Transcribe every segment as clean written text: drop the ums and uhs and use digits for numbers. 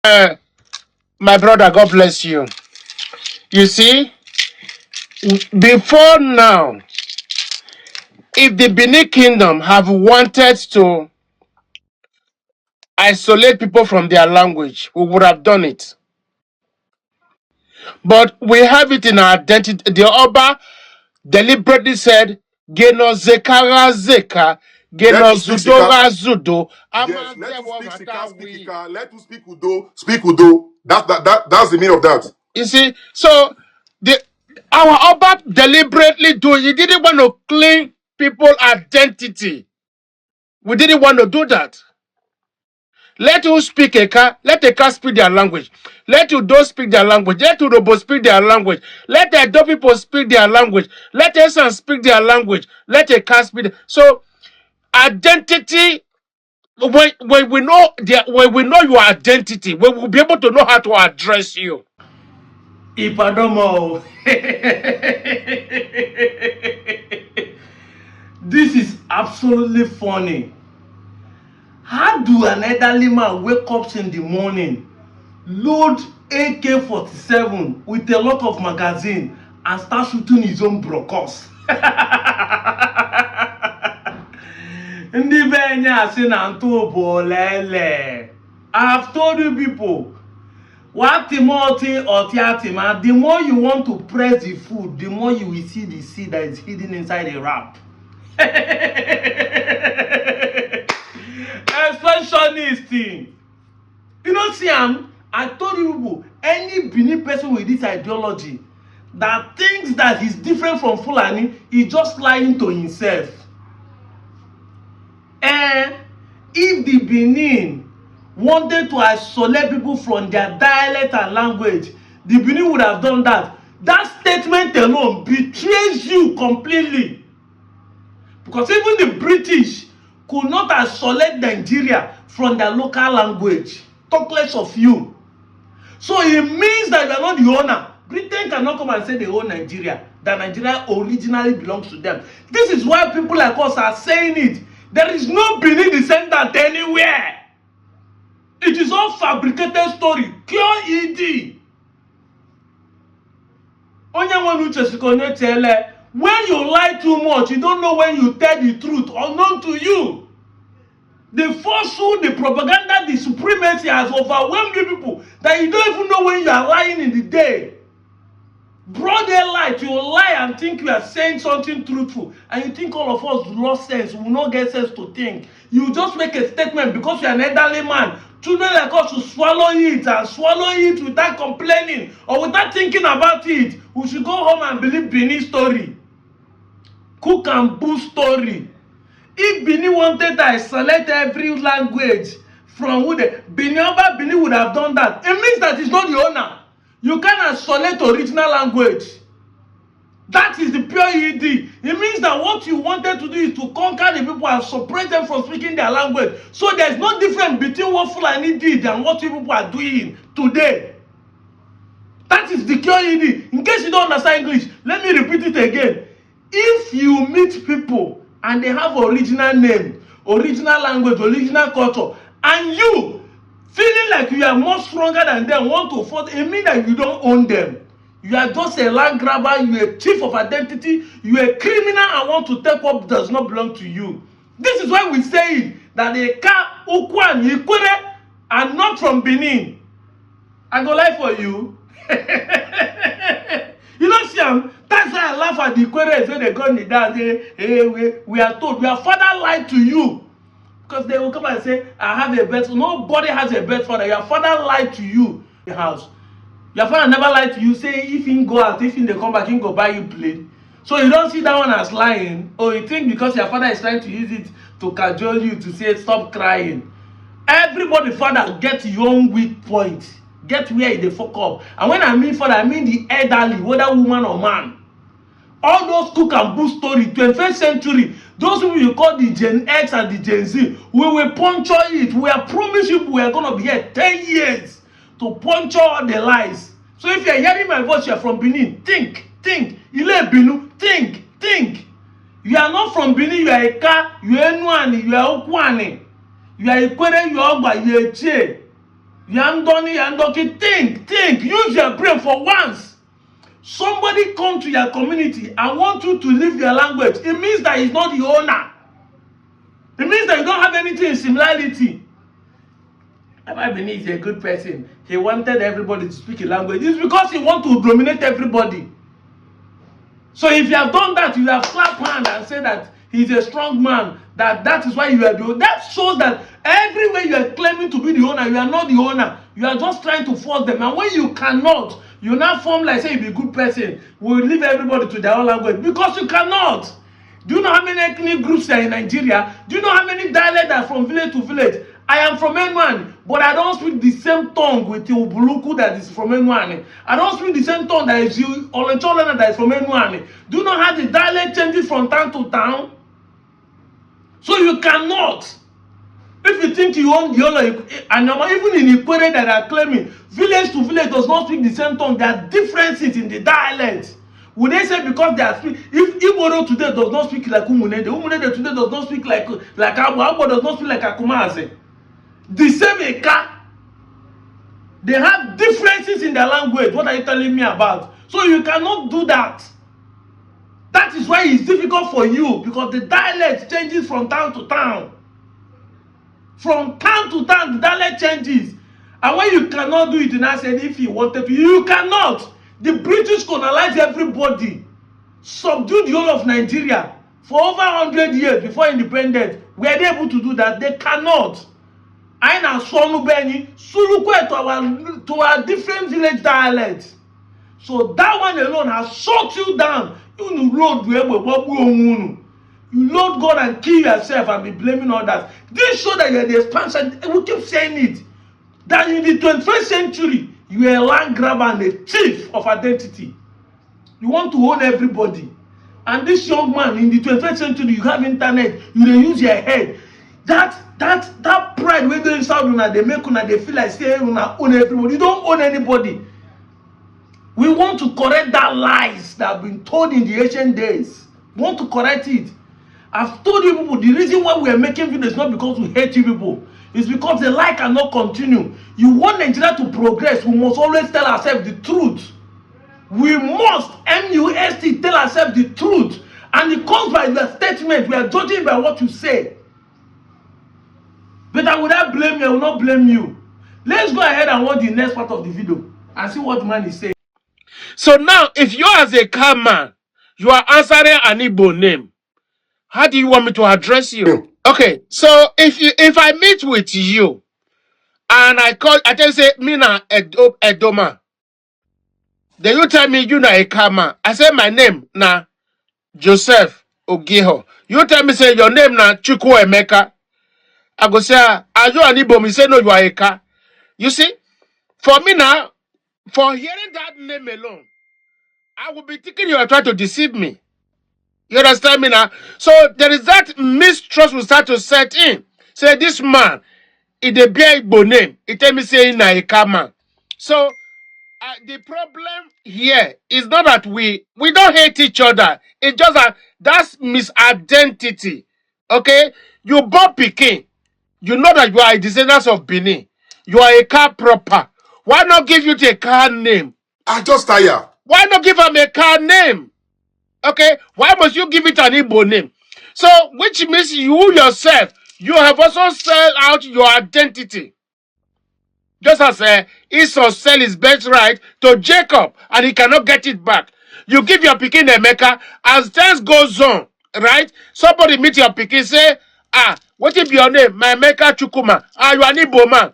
Uh, my brother, God bless you. You see, before now, if the Bini kingdom have wanted to isolate people from their language, we would have done it. But we have it in our identity. The Oba deliberately said, Geno Zekara Zeka, Geno Zudora Zudo. Yes, let you speak Sika, speak Ika. Let you speak Udo, speak Udo. That's the meaning of that. You see, so the our Oba deliberately he didn't want to claim people identity. We didn't want to do that. Let you speak let Eka speak their language. Let you don't speak their language. Let you Robo speak their language. Let the Edo people speak their language. Let Esan speak their language. Let Eka speak. So identity, when we know when we know your identity, we will be able to know how to address you. Ipadomo. This is absolutely funny. How do an elderly man wake up in the morning, load AK-47 with a lot of magazine and start shooting his own brokos? Ndị be anyị asị na ntụ bụ olele. I have told you people, the more you want to press the food, the more you will see the seed that is hidden inside the wrap. Expansionist thing. You know, see, I told you, any Bini person with this ideology that thinks that he's different from Fulani is just lying to himself. And if the Benin wanted to isolate people from their dialect and language, the Benin would have done that. That statement alone betrays you completely. Because even the British could not isolate Nigeria from their local language. Talk less of you. So it means that you are not the owner. Britain cannot come and say they own Nigeria, that Nigeria originally belongs to them. This is why people like us are saying it. There is no Bini descendant anywhere. It is all fabricated story. Pure ED. When you lie too much, you don't know when you tell the truth, unknown to you. The falsehood, the propaganda, the supremacy has overwhelmed you people that you don't even know when you are lying in the day. Broad daylight, you lie and think you are saying something truthful, and you think all of us lost sense, we will not get sense to think. You just make a statement because you are an elderly man. Children like us to swallow it and swallow it without complaining or without thinking about it. We should go home and believe Bini story. Cook and boo story. If Bini wanted to isolate every language from who the Bini would have done that. It means that he's not the owner. You can't isolate original language. That is the pure ED. It means that what you wanted to do is to conquer the people and separate them from speaking their language. So there's no difference between what Fulani did and what you people are doing today. That is the pure ED. In case you don't understand English, let me repeat it again. If you meet people and they have original name, original language, original culture, and you feeling like you are more stronger than them, want to afford, it means that you don't own them. You are just a land grabber, you are a thief of identity, you are a criminal and want to take what does not belong to you. This is why we say that the Eka, Ukwan, Ikwere are not from Benin. I go lie for you. You know, Siam, that's why I laugh at the Ikwere when they go in the dance. Hey, we are told, your father lied to you. Because they will come and say, I have a best. Nobody has a best father. Your father lied to you in the house. Your father never lied to you. Say, if he go out, if he come back, he go buy you plate. So you don't see that one as lying. Or you think because your father is trying to use it to cajole you to say, stop crying. Everybody father get your own weak point. Get where they fuck up. And when I mean father, I mean the elderly, whether woman or man. All those cook and boo story, 21st century, those people you call the Gen X and the Gen Z, we will puncture it. We are promising you we are going to be here 10 years to puncture all the lies. So if you are hearing my voice, you are from Benin, think. Ile Ibinu, think. You are not from Benin, you are Eka, you are Enuani, you are Okwani, you are Ikwere, you are Ogba, you are Che. Yandoni, Yandoki, think, use your brain for once. Somebody come to your community and want you to leave their language. It means that he's not the owner. It means that you don't have anything in similarity. Bini is a good person. He wanted everybody to speak a language. It's because he wants to dominate everybody. So if you have done that, you have clapped hand and said that he's a strong man, that is why you are doing. That shows that everywhere you are claiming to be the owner, you are not the owner. You are just trying to force them. And when you cannot, you now form like say you be a good person. We'll leave everybody to their own language. Because you cannot. Do you know how many ethnic groups are in Nigeria? Do you know how many dialects are from village to village? I am from N1, but I don't speak the same tongue with the Ubuluku that is from N1. I don't speak the same tongue that is Olencholena that is from N1. Do you know how the dialect changes from town to town? So you cannot. If you think you own the other, and even in Ikwere that are claiming, village to village does not speak the same tongue. There are differences in the dialects. Would they say because they are speak? If Iboro today does not speak like Umunede, Umunede today does not speak like Abo does not speak like Akumaze. The same Eka. They have differences in their language. What are you telling me about? So you cannot do that. That is why it's difficult for you, because the dialect changes from town to town. From town to town, the dialect changes. And when you cannot do it, and I said, if you wanted to, you cannot. The British colonized everybody, subdued the whole of Nigeria for over 100 years before independence. Were they able to do that? They cannot. I na Swanu Beni, Sulukwe to our different village dialects. So that one alone has shut you down. You load God and kill yourself and be blaming others. This show that you're the expansion. We keep saying it. That in the 21st century, you are a land grabber and a thief of identity. You want to own everybody. And this young man, in the 21st century, you have internet, you don't use your head. That pride when they inside una, they make una, they feel like say una own everybody. You don't own anybody. We want to correct that lies that have been told in the ancient days. We want to correct it. I've told you people, the reason why we are making videos is not because we hate you people. It's because the lie cannot continue. You want Nigeria to progress, we must always tell ourselves the truth. We must, MUST, tell ourselves the truth. And it comes by the statement. We are judging by what you say. But I would not blame you, I will not blame you. Let's go ahead and watch the next part of the video and see what the man is saying. So now, if you as a car man, you are answering an Igbo name, how do you want me to address you? Okay, so if I meet with you and I tell you say me na Edoma, then you tell me you na a car man. I say my name na Joseph Ogiho. You tell me say your name na Chukwu Emeka. I go say, are you an Igbo? Me say no, you are a car. You see, for me now, for hearing that name alone, I will be thinking you are trying to deceive me. You understand me now? So there is that mistrust will start to set in. Say this man, it a bear Igbo name. It tell me say na a car man. So the problem here is not that we don't hate each other. It's just that that's misidentity. Okay, you born Pikin. You know that you are a descendant of Bini. You are a car proper. Why not give you a car name? I just tired. Why not give him a car name? Okay, why must you give it an Igbo name? So, which means you yourself, you have also sold out your identity. Just as Esau sell his birthright to Jacob and he cannot get it back. You give your pikin Emeka, as time goes on, right? Somebody meet your pikin, say, what is your name? My Emeka Chukuma. You are an Igbo man.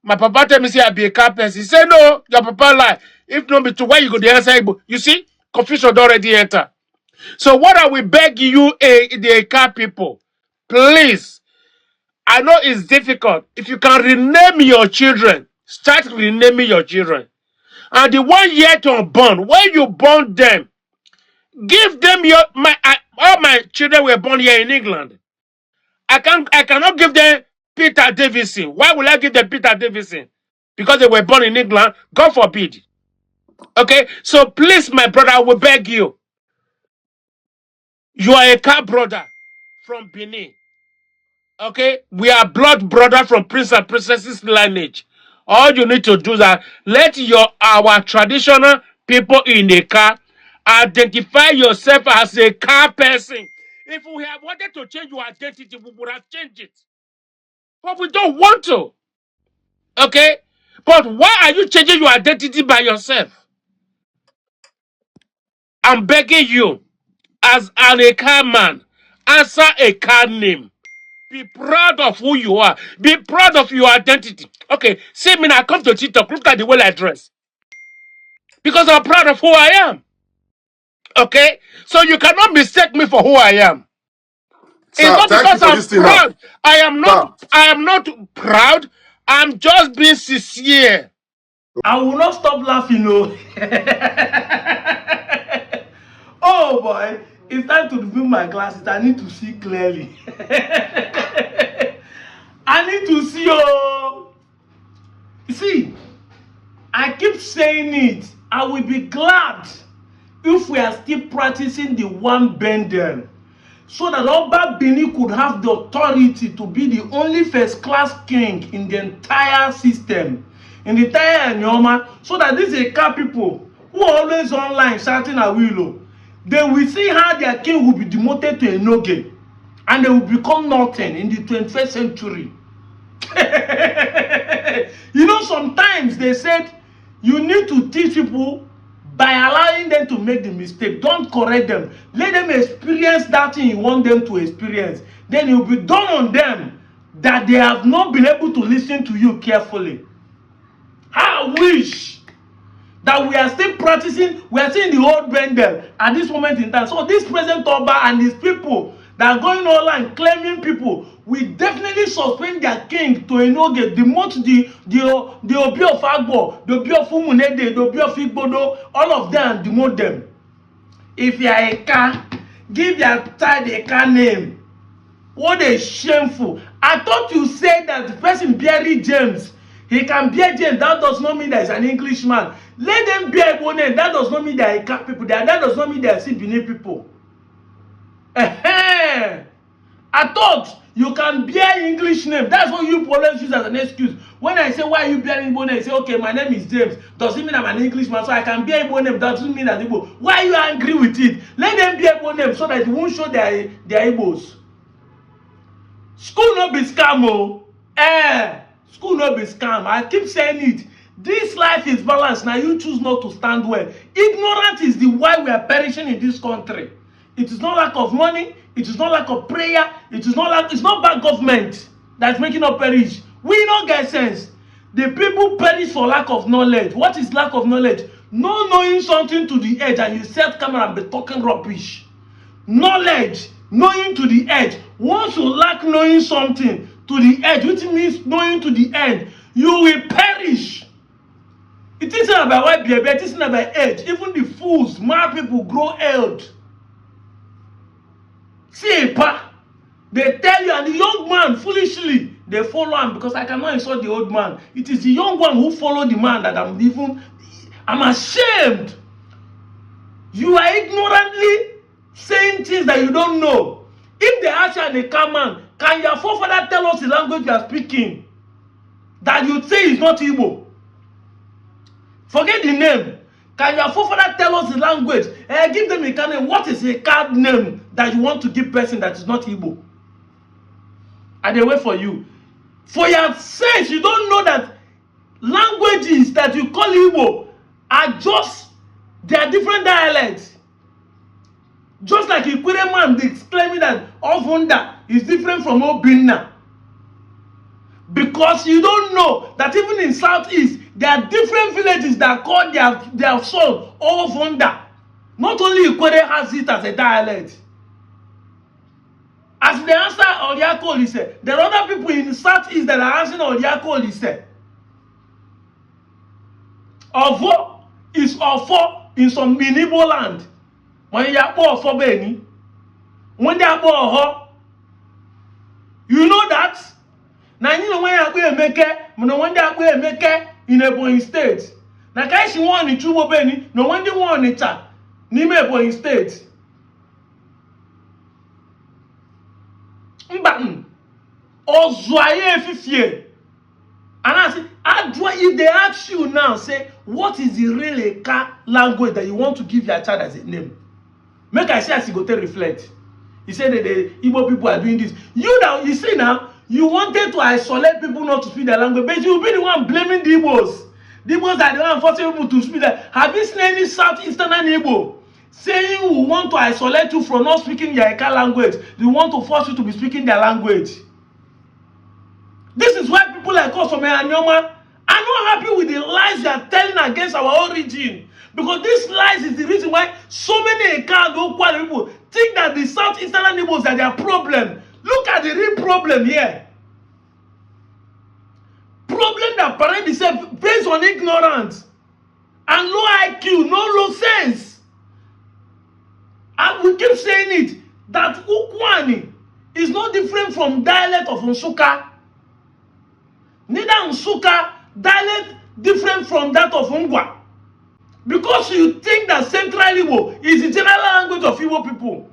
My papa tell me say I be a car person. He say no, your papa lie. If not be to why you go the answer Igbo. You see, confusion already enter. So what I will beg you, the car people, please. I know it's difficult. If you can rename your children, start renaming your children. And the 1 year to born, when you born them, give them all my children were born here in England. I cannot give them Peter Davison. Why will I give them Peter Davison? Because they were born in England. God forbid. Okay? So please, my brother, I will beg you. You are a car brother from Bini. Okay? We are blood brother from Prince and Princess's lineage. All you need to do is that let our traditional people in a car identify yourself as a car person. If we have wanted to change your identity, we would have changed it. But we don't want to. Okay? But why are you changing your identity by yourself? I'm begging you, as a car man, answer a car name. Be proud of who you are. Be proud of your identity. Okay, see me now, I come to TikTok. Look at the way I dress. Because I'm proud of who I am. Okay? So you cannot mistake me for who I am. It's Sir, not thank you because for I'm this thing now. proud. Sir, I am not proud. I'm just being sincere. I will not stop laughing, no. Oh boy, it's time to remove my glasses. I need to see clearly. I need to see. Oh, you see, I keep saying it. I will be glad if we are still practicing the one bendel, so that Oba Bini could have the authority to be the only first-class king in the entire system, in the entire Nyoma, so that these Eka people who are always online shouting Awilo, they will see how their king will be demoted to Enoge, and they will become nothing in the 21st century. You know, sometimes they said you need to teach people by allowing them to make the mistake. Don't correct them. Let them experience that thing you want them to experience. Then it will be done on them that they have not been able to listen to you carefully. I wish that we are still practicing, we are still in the old bendel at this moment in time. So this present Oba and his people that are going online claiming people, we definitely suspend their king to Enoge, demote the Obi of Agbo, the Obi of Umunede, the Obi of Igbodo, all of them, and demote them. If you are a car, give your child a car name. What a shameful. I thought you said that the person bearing James, he can bear James. That does not mean that he's an Englishman. Let them bear Igbo name. That does not mean they are Ika people. That does not mean they are Bini people. I thought you can bear English name. That's what you always use as an excuse. When I say, why are you bearing Igbo name? You say, okay, my name is James. Does it mean I'm an Englishman? So I can bear Igbo name. Doesn't mean that Igbo. Why are you angry with it? Let them bear Igbo name so that it won't show their Igbos. School no be scam, oh. School no be scam. I keep saying it. This life is balanced. Now you choose not to stand well. Ignorance is the why we are perishing in this country. It is not lack of money. It is not lack of prayer. It's not bad government that's making us perish. We don't get sense. The people perish for lack of knowledge. What is lack of knowledge? No knowing something to the edge and you set camera and be talking rubbish. Knowledge, knowing to the edge. Once you lack knowing something to the edge, which means knowing to the end, you will perish. It isn't about white baby, it isn't about age. Even the fools, mad people grow old. See, pa, they tell you, and the young man foolishly they follow him, because I cannot insult the old man. It is the young one who follow the man that I'm ashamed. You are ignorantly saying things that you don't know. If they ask you and they come man, can your forefather tell us the language you are speaking that you say is not Igbo? Forget the name. Can your forefather tell us the language? Give them a card name. What is a card name that you want to give person that is not Igbo? And they wait for you. For your sense, you don't know that languages that you call Igbo are just, they are different dialects. Just like Ikwere man is claiming that Ovunda is different from Obinna. Because you don't know that even in Southeast, there are different villages that call their son Ovunda. Not only Ikwere has it as a dialect. As the answer Oriako Lise, there are other people in the Southeast that are answering Oriako Lise. Ovo is Ofo in some Igbo land. When you are Ofo Beni, when they are Oho, you know that. Now you know when you are going to make it, when they are going to make it in Ebonyi State. Now kai she want in Chubo Beni, no when they want in Cha, Nime Ebonyi State. Mbatten, Ozwaye Fifie. And I say, if they ask you now, say, what is the real Eka language that you want to give your child as a name? Make I say as you go to reflect. He said that the Igbo people are doing this. You see now, you wanted to isolate people not to speak their language, but you'll be the one blaming the Igbos. The Igbos are the one forcing people to speak that. Have you seen any Southeastern Igbo saying we want to isolate you from not speaking your Eka language? They want to force you to be speaking their language. This is why people like us from Anyoma are not happy with the lies they are telling against our origin. Because this lies is the reason why so many Eka people think that the Southeastern Igbos are their problem. Look at the real problem here. Problem that parent itself based on ignorance and low IQ, no low sense. And we keep saying it that Ukwani is no different from dialect of Nsukka. Neither Nsukka dialect different from that of Ngwa. Because you think that Central Igbo is the general language of Igbo people.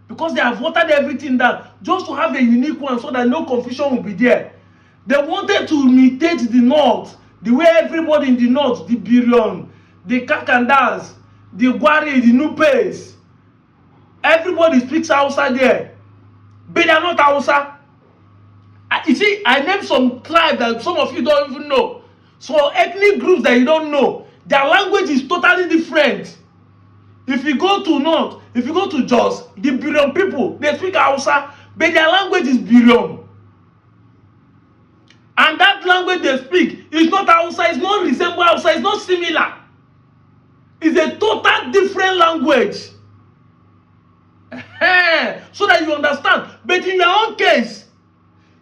Because they have watered everything down just to have a unique one so that no confusion will be there. They wanted to imitate the North, the way everybody in the North, the Birion, the Kakandas, the Gwari, the Nupes, everybody speaks Hausa there. But they are not Hausa. You see, I named some tribes that some of you don't even know. So ethnic groups that you don't know, their language is totally different. If you go to North, if you go to Jos, the Birion people, they speak Hausa, but their language is Birion. And that language they speak is not Hausa, it's not resemble Hausa, it's not similar. It's a total different language. So that you understand. But in your own case,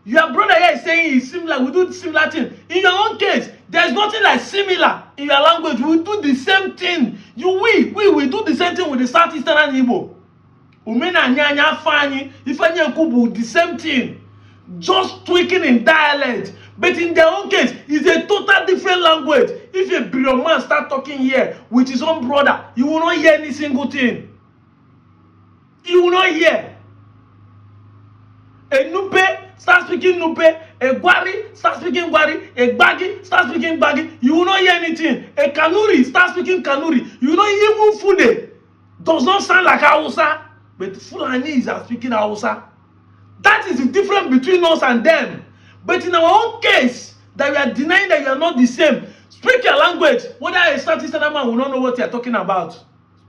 your brother here is saying it's similar, we do similar thing. In your own case, there's nothing like similar in your language. We do the same thing. We do the same thing with the Southeastern Igbo. Umena nyanya fanyi, ifanye kubu, the same thing. Just tweaking in dialect. But in their own case, it's a total different language. If a Birion man start talking here with his own brother, you will not hear any single thing. You will not hear. A Nupe start speaking Nupe, a Gwari start speaking Gwari, a Gbagi start speaking Gbagi. You will not hear anything. A Kanuri start speaking Kanuri. You will not even Fude. Does not sound like Hausa, but Fulani are speaking Hausa. That is the difference between us and them. But in our own case, that we are denying that you are not the same. Speak your language. Whether a Southeastern man will not know what you are talking about.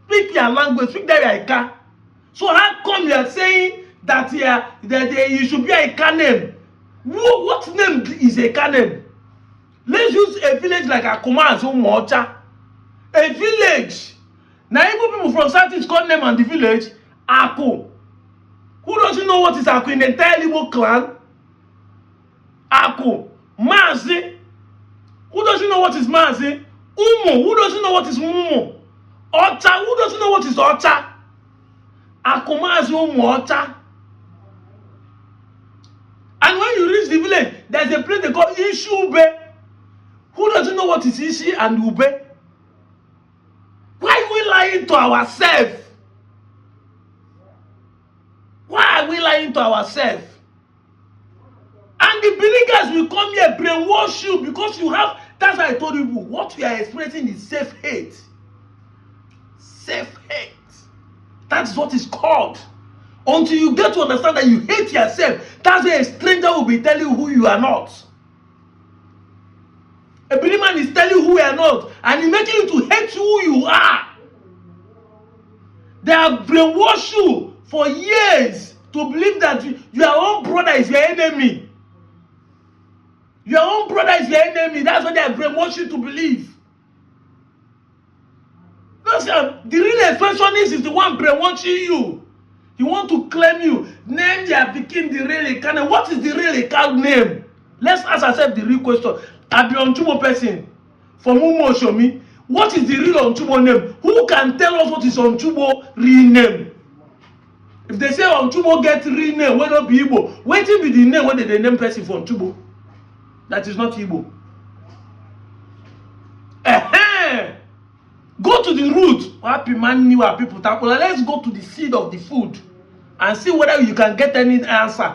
Speak your language. Speak that you are. So how come you are saying that you should be a Eka name? What name is a Eka name? Let's use a village like Akuma as Mocha. A village. Now even people from Southeast call name and the village Ako. Who doesn't know what is Ako in the entire Igbo clan? Ako. Mazi. Who doesn't know what is Mazi? Umo. Who doesn't know what is Umo? Ocha. Who doesn't know what is Ocha? Ako Mazi Umo Ocha. And when you reach the village, there's a place they call Ishube. Who doesn't know what is Ishi and Ube? Why are we lying to ourselves? Why are we lying to ourselves? And the believers will come here brainwash you because you have. That's why I told you what we are experiencing is self-hate. Self-hate. That's what it's called. Until you get to understand that you hate yourself, that's why a stranger will be telling you who you are not. A believer is telling you who you are not, and he's making you to hate who you are. They have brainwashed you for years to believe that your own brother is your enemy. Your own brother is your enemy. That's what they have brainwashed you to believe. The real expressionist is the one brainwashing you. He want to claim you. Name their Pikin the real Eka. What is the real Eka name? Let's ask ourselves the real question. I be Onchubo person. From Umo Shomi. What is the real Onchubo name? Who can tell us what is Onchubo real name? If they say Onchubo get real name, why not be Igbo? Wait till be the name when they name person for Onchubo. That is not Igbo. Go to the root. Happy man knew our people. Let's go to the seed of the food and see whether you can get any answer.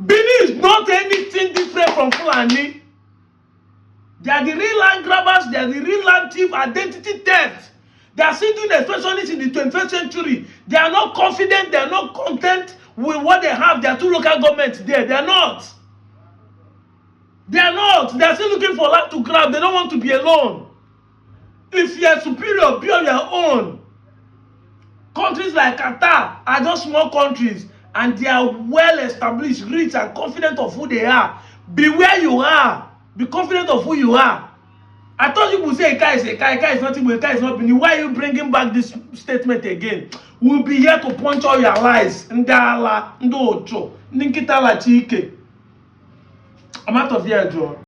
Bini is not anything different from Fulani. They are the real land grabbers, they are the real land thief, identity theft. They are still doing especially in the 21st century. They are not confident, they are not content with what they have. There are two local governments there. They are not. They are not. They are still looking for land to grab. They don't want to be alone. If you are superior, be on your own. Countries like Qatar are just small countries and they are well established, rich and confident of who they are. Be where you are. Be confident of who you are. I thought you would say Ika is Ika, Ika is not Igbo, Ika is not Bini. Why are you bringing back this statement again? We'll be here to punch all your lies. Ndala, Ndo Ocho, Ninkita La Chike. I'm out of here, Joe.